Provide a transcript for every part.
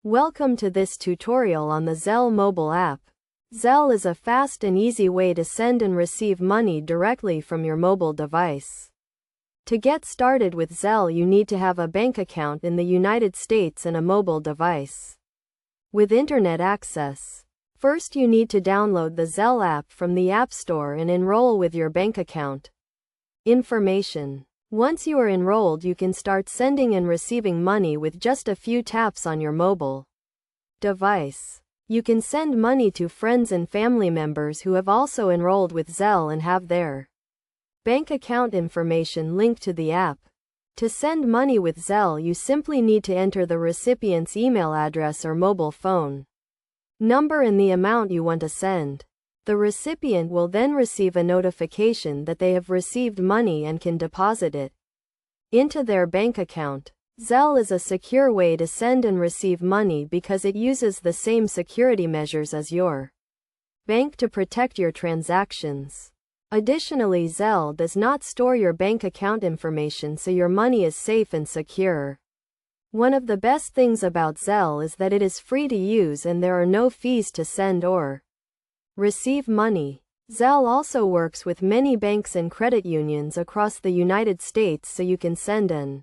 Welcome to this tutorial on the Zelle mobile app. Zelle is a fast and easy way to send and receive money directly from your mobile device. To get started with Zelle, you need to have a bank account in the United States and a mobile device with internet access. First, you need to download the Zelle app from the App Store and enroll with your bank account information. Once you are enrolled, you can start sending and receiving money with just a few taps on your mobile device. You can send money to friends and family members who have also enrolled with Zelle and have their bank account information linked to the app. To send money with Zelle, you simply need to enter the recipient's email address or mobile phone number and the amount you want to send. The recipient will then receive a notification that they have received money and can deposit it into their bank account. Zelle is a secure way to send and receive money because it uses the same security measures as your bank to protect your transactions. Additionally, Zelle does not store your bank account information, so your money is safe and secure. One of the best things about Zelle is that it is free to use and there are no fees to send or receive money. Zelle also works with many banks and credit unions across the United States, so you can send and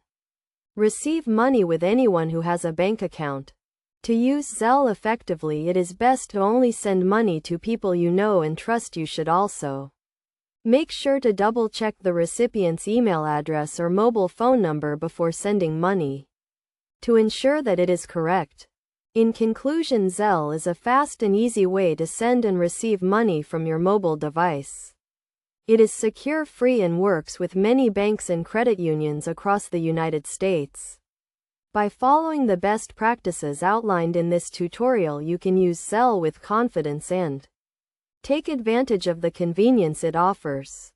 receive money with anyone who has a bank account. To use Zelle effectively, it is best to only send money to people you know and trust. You should also make sure to double-check the recipient's email address or mobile phone number before sending money to ensure that it is correct. In conclusion, Zelle is a fast and easy way to send and receive money from your mobile device. It is secure, free, and works with many banks and credit unions across the United States. By following the best practices outlined in this tutorial, you can use Zelle with confidence and take advantage of the convenience it offers.